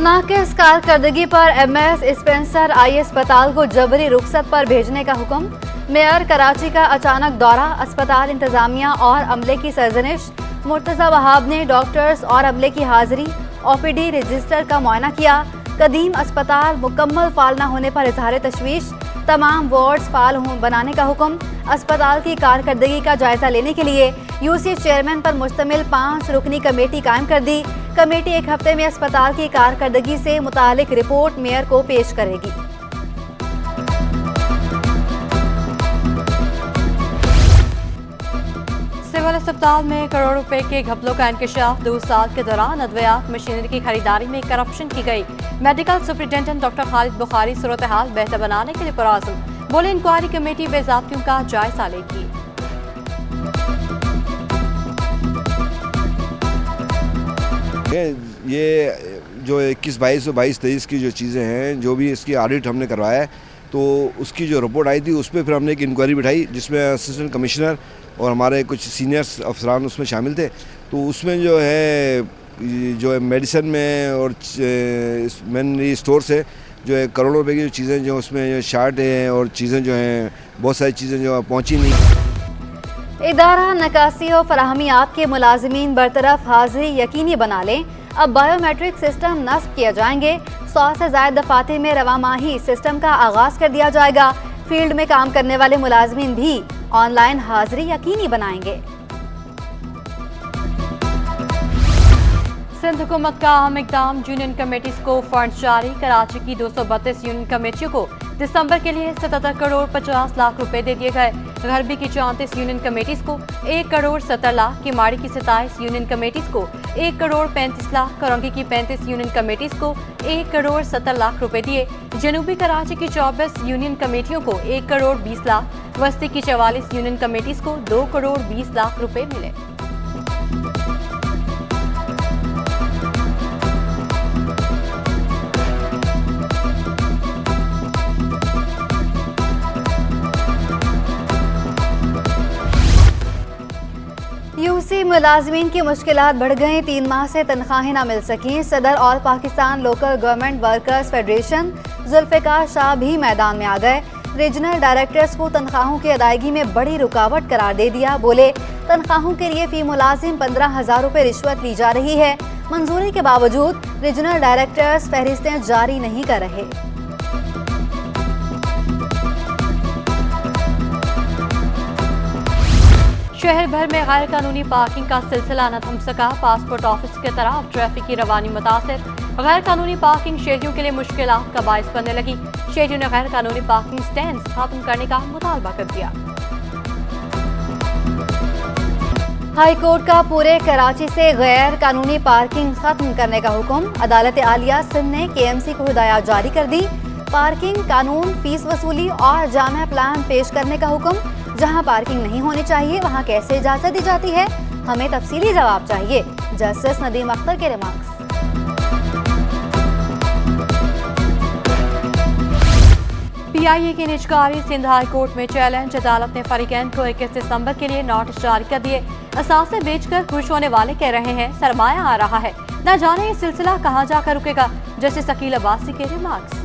नाकिस कारकर्दगी पर MS Spencer आई अस्पताल को जबरी रुखसत पर भेजने का हुक्म। मेयर कराची का अचानक दौरा, अस्पताल इंतजामिया और अमले की सरजनिश। मुर्तजा वहाब ने डॉक्टर्स और अमले की हाजिरी, ओपीडी रजिस्टर का मुआयना किया। कदीम अस्पताल मुकम्मल फाल न होने पर इजहार तशवीश, तमाम वार्ड्स फाल बनाने का हुक्म। अस्पताल की कारकर्दगी का जायजा लेने के लिए यूसी चेयरमैन पर मुश्तमिल 5 रुकनी कमेटी कायम कर दी। कमेटी एक हफ्ते में अस्पताल की कारकर्दगी से मुतालिक रिपोर्ट मेयर को पेश करेगी। सिविल अस्पताल में करोड़ रुपए के घपलों का इंकशाफ। 2 साल के दौरान अद्वियात मशीनरी की खरीदारी में करप्शन की गई। Medical superintendent doctor Khalid Bukhari सूरत हाल बेहतर बनाने के लिए पुरअज़्म, बोले इंक्वायरी कमेटी बेज़ाब्तियों का जायजा लेगी। ये जो 21, 22 और 22, 23 की जो चीज़ें हैं, जो भी इसकी ऑडिट हमने करवाया है, तो उसकी जो रिपोर्ट आई थी उस पर फिर हमने एक इंक्वायरी बिठाई जिसमें असिस्टेंट कमिश्नर और हमारे कुछ सीनियर्स अफसरान उसमें शामिल थे। तो उसमें जो है मेडिसिन में और मेनली स्टोर से जो है करोड़ों रुपए की जो चीज़ें जो उसमें जो शार्ट हैं और चीज़ें जो हैं बहुत सारी चीज़ें जो पहुँची नहीं। इदारा नकासी और फराहमियात के मुलाजिमीन बरतरफ हाजिरी यकीनी बना लें। अब बायोमेट्रिक सिस्टम नस्ब किए जाएंगे। 100 से ज़ायद दफातर में रवा माही सिस्टम का आगाज कर दिया जाएगा। फील्ड में काम करने वाले मुलाजिमीन भी ऑनलाइन हाजिरी यकीनी बनाएंगे। सिंध हुकूमत का अहम इकदाम, यूनियन कमेटीज को फंड जारी। कराची की 232 यूनियन कमेटियों को दिसंबर के लिए 77 करोड़ 50 लाख रुपए दे दिए गए। गरबी की 34 यूनियन कमेटीज को 1 करोड़ 70 लाख, किमाड़ी की 27 यूनियन कमेटीज को 1 करोड़ 35 लाख, करौंगी की 35 यूनियन कमेटीज को 1 करोड़ 70 लाख रुपए दिए। जनूबी कराची की 24 यूनियन कमेटियों को 1 करोड़ 20 लाख, वस्ती की 44 यूनियन कमेटीज को 2 करोड़ 20 लाख रुपए मिले। यूसी मुलाजमीन की मुश्किलात बढ़ गई। 3 माह से तनख्वाहें न मिल सकीं। सदर all Pakistan local government workers federation Zulfiqar Shah भी मैदान में आ गए। रीजनल डायरेक्टर्स को तनख्वाहों की अदायगी में बड़ी रुकावट करार दे दिया। बोले तनख्वाहों के लिए फी मुलाजिम 15,000 रुपए रिश्वत ली जा रही है। मंजूरी के बावजूद रीजनल डायरेक्टर्स फहरिस्तें जारी नहीं कर रहे। शहर भर में गैर कानूनी पार्किंग का सिलसिला न थम सका। पासपोर्ट ऑफिस की तरफ ट्रैफिक की रवानी मुतासिर। गैर कानूनी पार्किंग शहरियों के लिए मुश्किलात का बाइस बनने लगी। शहरियों ने गैर कानूनी पार्किंग स्टैंड खत्म करने का मुतालबा कर दिया। हाई कोर्ट का पूरे कराची से गैर कानूनी पार्किंग खत्म करने का हुक्म। अदालत आलिया सिंध ने केएमसी को हिदायत जारी कर दी। पार्किंग कानून, फीस वसूली और जामा प्लान पेश करने का हुक्म। जहां पार्किंग नहीं होनी चाहिए वहां कैसे इजाजत दी जाती है, हमें तफसीली जवाब चाहिए। जस्टिस नदीम अख्तर के रिमार्क्स। पीआईए की निजकारी सिंध हाई कोर्ट में चैलेंज। अदालत ने फरीकैन को 21 दिसंबर के लिए नोटिस जारी कर दिए। असासे बेचकर खुश होने वाले कह रहे हैं सरमाया आ रहा है, न जाने ये सिलसिला कहां जाकर रुकेगा। जस्टिस अकील अब्बासी के रिमार्क्स।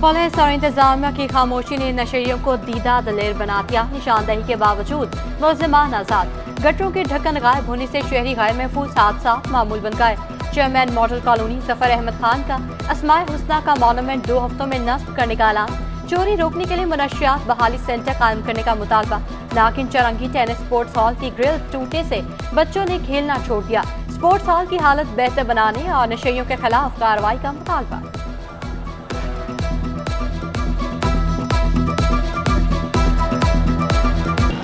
पुलिस और इंतजामिया की खामोशी ने नशेड़ियों को दीदा दलेर बना दिया। निशानदही के बावजूद मुलजिमान आजाद। गटरों के ढक्कन गायब होने से शहरी गैर महफूज हादसा मामूल बन गए। Chairman model colony Zafar Ahmed Khan का अस्माए हुस्ना का मॉन्यूमेंट 2 हफ्तों में नस्ब करने का ऐलान। चोरी रोकने के लिए मुनशियात बहाली सेंटर कायम करने का मुतालबा। नाकिन चरंगी टेनिस स्पोर्ट्स हॉल की ग्रिल टूटने से बच्चों ने खेलना छोड़ दिया। स्पोर्ट्स हॉल की हालत बेहतर बनाने और नशेड़ियों के खिलाफ कार्रवाई का मुतालबा।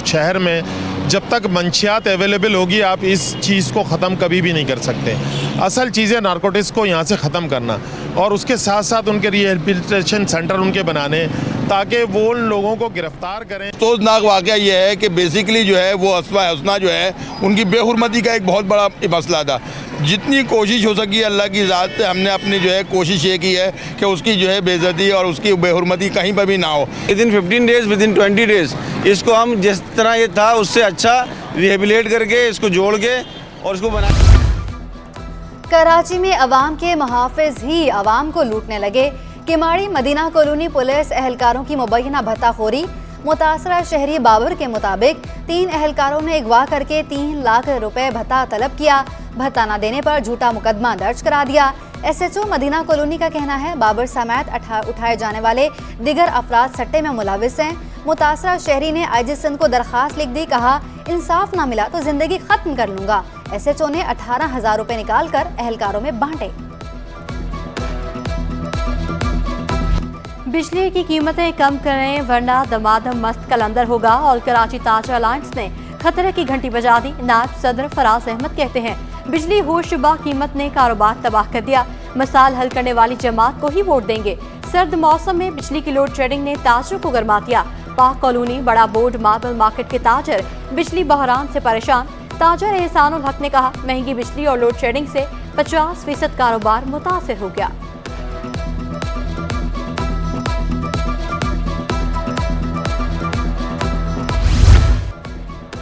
शहर में जब तक मंशियात अवेलेबल होगी आप इस चीज़ को ख़त्म कभी भी नहीं कर सकते। असल चीज़ें नारकोटिक्स को यहाँ से ख़त्म करना और उसके साथ साथ उनके रिहेबिलिटेशन सेंटर उनके बनाने ताकि वो उन लोगों को गिरफ्तार करें। अफसोसनाक वाक़या ये है कि बेसिकली जो है वो अस्माए हुस्ना जो है उनकी बेहुरमती का एक बहुत बड़ा मसला था। जितनी कोशिश हो सकी अल्लाह की ज़ात से हमने अपनी जो है कोशिश ये की है कि उसकी जो है बेइज्जती और उसकी बेहुरमती कहीं पर भी ना हो। विदिन 15 डेज़ विदिन 20 डेज़ इसको हम जिस तरह ये था उससे अच्छा रिहेबिलिटेट करके इसको जोड़ के और इसको बना। कराची में अवाम के मुहाफिज ही अवाम को लूटने लगे। किमाड़ी मदीना कॉलोनी पुलिस एहलकारों की मुबैना भत्ताखोरी। मुतासरा शहरी बाबर के मुताबिक 3 एहलकारों ने अगवा करके 3 लाख रुपए भत्ता तलब किया। भत्ता न देने पर झूठा मुकदमा दर्ज करा दिया। SHO मदीना कॉलोनी का कहना है बाबर समेत उठाए जाने वाले दिगर अफराद सट्टे में मुलविस हैं। मुतासरा शहरी ने IG सिंध को दरखास्त लिख दी, कहा इंसाफ ना मिला तो जिंदगी खत्म कर लूंगा। SHO ने 18,000 रुपए निकाल कर एहलकारों में बांटे। बिजली की कीमतें कम करें वरना दमादम मस्त कलंदर होगा और कराची ताज अलायंस ने खतरे की घंटी बजा दी। नायब सदर फराज अहमद कहते हैं बिजली होशरुबा कीमत ने कारोबार तबाह कर दिया। मसाल हल करने वाली जमात को ही वोट देंगे। सर्द मौसम में बिजली की लोड शेडिंग ने ताजरों को गरमा दिया। पाक कॉलोनी बड़ा बोर्ड मार्बल मार्केट के ताजर बिजली बहरान से परेशान। ताजर एहसानुल हक ने कहा महंगी बिजली और लोड शेडिंग से 50% कारोबार मुतासिर हो गया।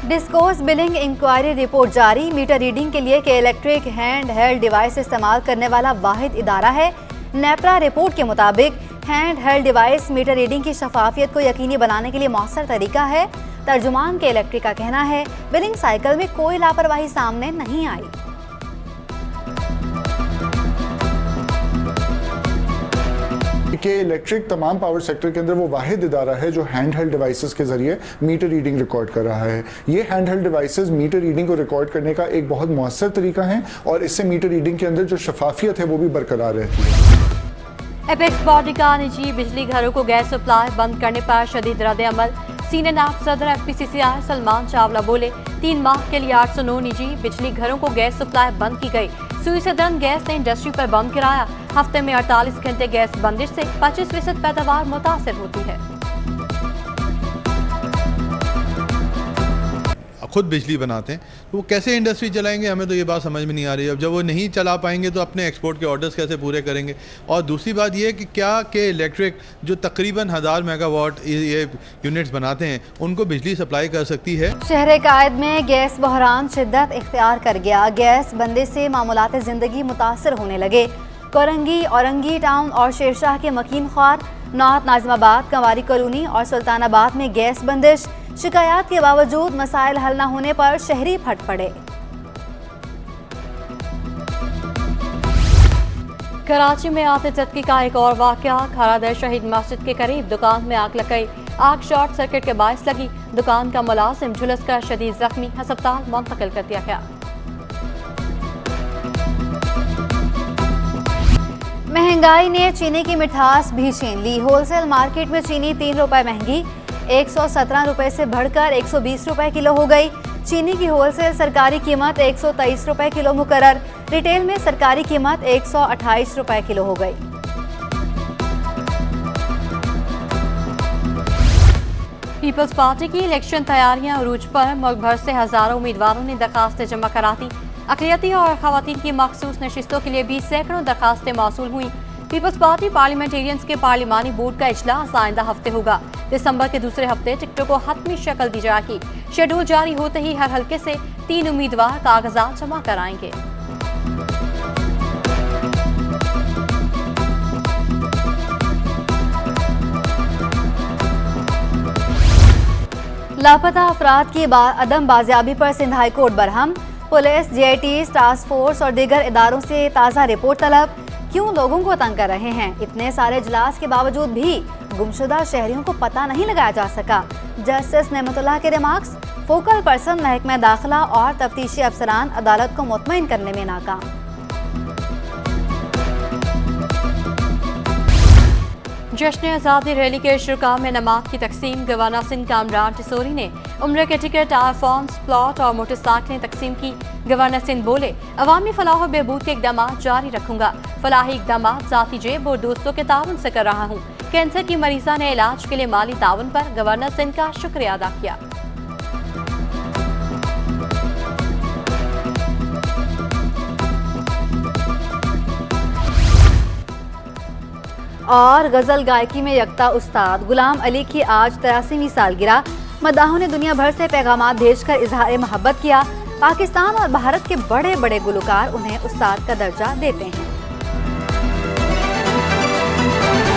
डिस्कोर्स बिलिंग इंक्वायरी रिपोर्ट जारी। मीटर रीडिंग के लिए के इलेक्ट्रिक हैंड हेल्ड डिवाइस इस्तेमाल करने वाला वाहिद इदारा है। नेपरा रिपोर्ट के मुताबिक hand held device meter reading की शफाफियत को यकीनी बनाने के लिए मौसर तरीका है। तर्जुमान के इलेक्ट्रिक का कहना है बिलिंग साइकिल में कोई लापरवाही सामने नहीं आई। कि इलेक्ट्रिक तमाम पावर सेक्टर के अंदर वो वाहिद इदारा है जो हैंड हेल्ड डिवाइसेस के जरिए मीटर रीडिंग रिकॉर्ड कर रहा है। ये hand held devices meter reading को रिकॉर्ड करने का एक बहुत मौसर तरीका है और इससे मीटर रीडिंग के अंदर जो शफाफियत है वो भी बरकरार रहती है। एपेक्स बॉडी का निजी बिजली घरों को गैस सप्लाई बंद करने पर शदीद रद्द अमल। सीनियर नायब सदर FPCCI सलमान चावला बोले 3 माह के लिए 809 निजी बिजली घरों को गैस सप्लाई बंद की गई। सुई सदरन गैस ने इंडस्ट्री पर बम गिराया। हफ्ते में 48 घंटे गैस बंदिश से 25% पैदावार मुतासर होती है। खुद बिजली बनाते हैं तो वो कैसे इंडस्ट्री चलाएंगे, हमें तो ये बात समझ में नहीं आ रही है। अब जब वो नहीं चला पाएंगे तो अपने एक्सपोर्ट के ऑर्डर्स कैसे पूरे करेंगे। और दूसरी बात ये है कि क्या के इलेक्ट्रिक जो तकरीबन 1000 मेगावाट ये यूनिट्स बनाते हैं उनको बिजली सप्लाई कर सकती है। शहर कायद में गैस बहरान शिद्दत इख्तियार कर गया। गैस बंदे से मामूलात ज़िंदगी मुतासर होने लगे। कोरंगी, औरंगी टाउन और शेरशाह के मकीन ख्वार, नॉर्थ नाजिमाबाद, कंवारी कॉलोनी और सुल्तानाबाद में गैस बंदिश। शिकायत के बावजूद मसाइल हल न होने पर शहरी फट पड़े। कराची में आतिशबाजी का एक और वाकया। खरादर शहीद मस्जिद के करीब दुकान में आग लग गई। आग शॉर्ट सर्किट के बायस लगी। दुकान का मुलाजिम झुलसकर शदीद जख्मी, अस्पताल मुंतकिल कर दिया गया। महंगाई ने चीनी की मिठास भी छीन ली। होलसेल मार्केट में चीनी 3 रुपए महंगी 117 रुपए से बढ़कर 120 रुपए किलो हो गई। चीनी की होलसेल सरकारी कीमत 123 रुपए किलो मुकर्रर। रिटेल में सरकारी कीमत 128 रुपए किलो हो गई। पीपल्स पार्टी की इलेक्शन तैयारियां अरूज पर। मुल्क भर से हजारों उम्मीदवारों ने दरखास्तें जमा करा दी। अक़लियती और ख़वातीन की मखसूस नशिस्तों के लिए भी सैकड़ों दरखास्तें मौसूल हुई। पीपल्स पार्टी पार्लियामेंटेरियंस के पार्लिमानी बोर्ड का इजलास आइंदा हफ्ते होगा। दिसंबर के दूसरे हफ्ते टिकटों को हतमी शक्ल दी जाएगी। शेड्यूल जारी होते ही हर हल्के से 3 उम्मीदवार कागजात जमा कराएंगे। लापता अफराद की अदम बाजियाबी पर Sindh high court Barham. Police, JIT, task force और दीगर इदारों से ताज़ा रिपोर्ट तलब। क्यों लोगों को तंग कर रहे हैं? इतने सारे इजलास के बावजूद भी गुमशुदा शहरियों को पता नहीं लगाया जा सका। जस्टिस नेमतुल्लाह के रिमार्क्स। फोकल पर्सन महकमा दाखिला और तफ्तीशी अफसरान अदालत को मुतमईन करने में नाकाम। जश्न आज़ादी रैली के शुरा में नमाज की तकसीम। गवर्नर सिंध कामरान टिसोरी ने उम्र के टिकट, आईफोन्स, प्लॉट और मोटरसाइकिलें तकसीम की। गवर्नर सिंध बोले अवामी फलाह बेहबूद के इकदाम जारी रखूंगा। फलाही इकदाम ज़ाती जेब और दोस्तों के ताउन से कर रहा हूँ। कैंसर की मरीजा ने इलाज के लिए माली ताउन पर गवर्नर सिंध का शुक्रिया अदा किया। और गज़ल गायकी में यकता उस्ताद गुलाम अली की आज 83वीं सालगिरह। मदाहों ने दुनिया भर से पैगामात भेजकर इजहार मोहब्बत किया। पाकिस्तान और भारत के बड़े बड़े गुलकार उन्हें उस्ताद का दर्जा देते हैं।